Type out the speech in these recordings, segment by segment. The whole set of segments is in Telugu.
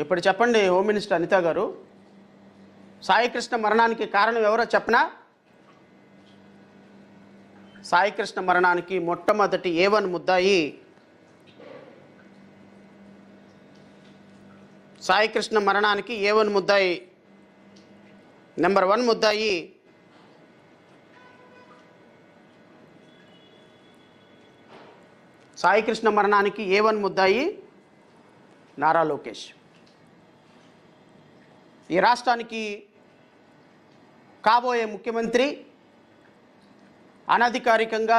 ఇప్పుడు చెప్పండి హోమ్ మినిస్టర్ అనిత గారు, సాయికృష్ణ మరణానికి కారణం ఎవరో చెప్పనా? సాయికృష్ణ మరణానికి మొట్టమొదటి A1 ముద్దాయి సాయికృష్ణ మరణానికి A1 ముద్దాయి, నెంబర్ 1 ముద్దాయి సాయికృష్ణ మరణానికి A1 ముద్దాయి నారా లోకేష్. ఈ రాష్ట్రానికి కాబోయే ముఖ్యమంత్రి, అనధికారికంగా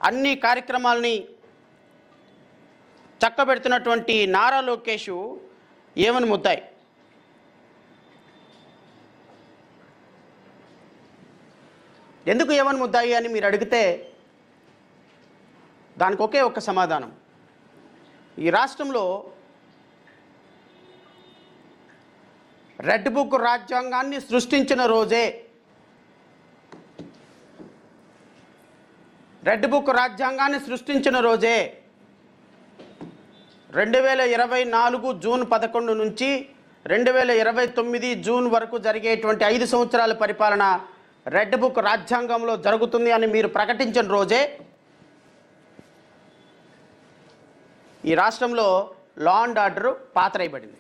అన్ని కార్యక్రమాలని చక్కబెడుతున్నటువంటి నారా లోకేష్ A1 ముద్దాయి. ఎందుకు A1 ముద్దాయి అని మీరు అడిగితే దానికి ఒకే ఒక్క సమాధానం. ఈ రాష్ట్రంలో రెడ్ బుక్ రాజ్యాంగాన్ని సృష్టించిన రోజే, రెడ్ బుక్ రాజ్యాంగాన్ని సృష్టించిన రోజే 2024 జూన్ 11 నుంచి 2029 జూన్ వరకు జరిగేటువంటి 5 సంవత్సరాల పరిపాలన రెడ్ బుక్ రాజ్యాంగంలో జరుగుతుంది అని మీరు ప్రకటించిన రోజే ఈ రాష్ట్రంలో లా అండ్ ఆర్డర్ పాతరైబడింది.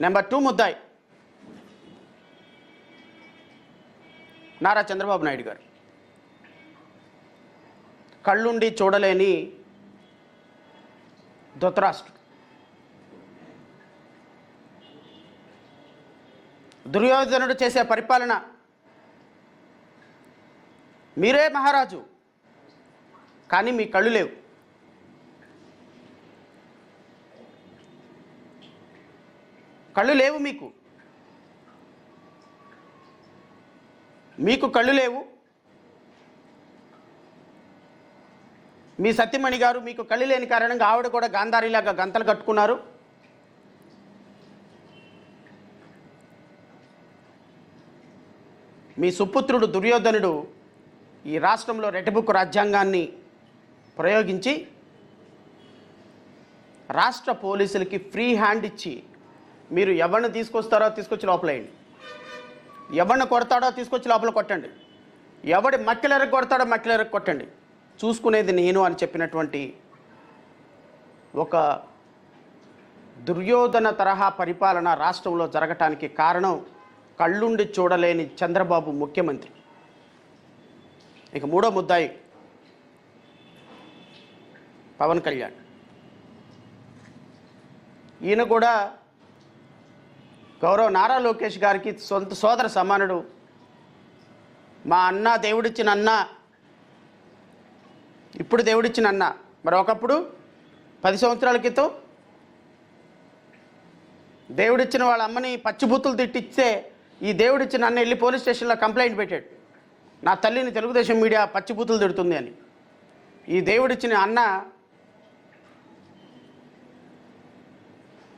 నెంబర్ 2 ముద్దాయి నారా చంద్రబాబు నాయుడు గారు. కళ్ళుండి చూడలేని ధృతరాష్ట్రుడు, దుర్యోధనుడు చేసే పరిపాలన, మీరే మహారాజు కానీ మీ కళ్ళు లేవు. కళ్ళు లేవు, మీకు కళ్ళు లేవు. మీ సత్యమణి గారు మీకు కళ్ళు లేని కారణంగా ఆవిడ కూడా గాంధారీలాగా గంతలు కట్టుకున్నారు. మీ సుపుత్రుడు దుర్యోధనుడు ఈ రాష్ట్రంలో రెడ్ బుక్ రాజ్యాంగాన్ని ప్రయోగించి రాష్ట్ర పోలీసులకి ఫ్రీ హ్యాండ్ ఇచ్చి మీరు ఎవరిని తీసుకొస్తారో తీసుకొచ్చి లోపలేయండి, ఎవరిని కొడతాడో తీసుకొచ్చి లోపల కొట్టండి, ఎవడి మక్కిలెరకు కొడతాడో మక్కిలెరకు కొట్టండి, చూసుకునేది నేను అని చెప్పినటువంటి ఒక దుర్యోధన తరహా పరిపాలన రాష్ట్రంలో జరగటానికి కారణం కళ్ళుండి చూడలేని చంద్రబాబు ముఖ్యమంత్రి. ఇక 3వ ముద్దాయి పవన్ కళ్యాణ్. ఈయన కూడా గౌరవ నారా లోకేష్ గారికి సొంత సోదర సమానుడు. మా అన్న దేవుడిచ్చిన అన్న, ఇప్పుడు దేవుడిచ్చిన అన్న. మరి ఒకప్పుడు 10 సంవత్సరాల క్రితం దేవుడిచ్చిన వాళ్ళ అమ్మని పచ్చిబూతులు తిట్టిస్తే ఈ దేవుడిచ్చిన అన్న వెళ్ళి పోలీస్ స్టేషన్లో కంప్లైంట్ పెట్టాడు, నా తల్లిని తెలుగుదేశం మీడియా పచ్చిబూతులు తిడుతుంది అని. ఈ దేవుడిచ్చిన అన్న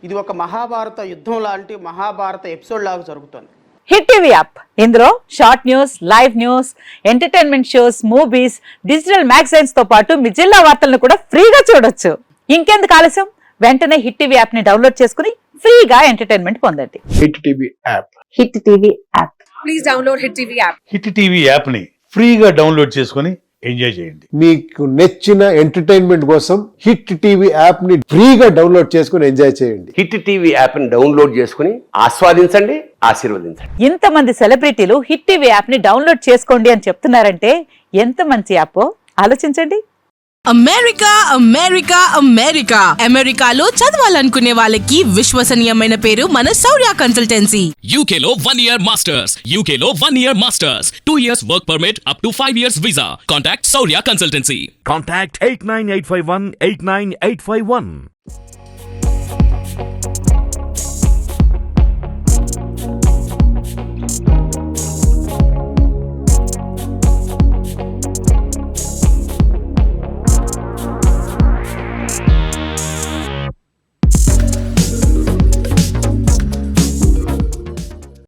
ఇది ఒక మహాభారత యుద్ధం లాంటి మహాభారత ఎపిసోడ్ లాగా జరుగుతుంది. హిట్ టీవీ యాప్, ఇందులో short news, live news, entertainment shows, movies, digital magazines తో పాటు మీ జిల్లా వార్తలను కూడా ఫ్రీగా చూడొచ్చు. ఇంకెందుకు ఆలస్యం, వెంటనే హిట్ టీవీ యాప్ ని డౌన్లోడ్ చేసుకుని ఫ్రీగా ఎంటర్టైన్మెంట్ పొందండి. Hit TV app, hit TV app, please download hit TV app. Hit TV app ని ఫ్రీగా డౌన్లోడ్ చేసుకుని ఎంజాయ్ చేయండి. మీకు నచ్చిన ఎంటర్టైన్మెంట్ కోసం హిట్ టీవీ యాప్ ని ఫ్రీగా డౌన్లోడ్ చేసుకుని ఎంజాయ్ చేయండి. హిట్ టీవీ యాప్ ని డౌన్లోడ్ చేసుకుని ఆస్వాదించండి, ఆశీర్వదించండి. ఇంతమంది సెలబ్రిటీలు హిట్ టీవీ యాప్ ని డౌన్లోడ్ చేసుకోండి అని చెప్తున్నారంటే ఎంత మంచి యాప్ ఆలోచించండి. అమెరికా అమెరికా అమెరికా అమెరికాలో చదవాలనుకునే వాళ్ళకి విశ్వసనీయమైన పేరు మన శౌర్య కన్సల్టెన్సీ. UK లో 1 year masters, UK లో 1 year masters, 2 years work permit up to 5 years visa. Contact Saurya Consultancy. Contact 89851 89851.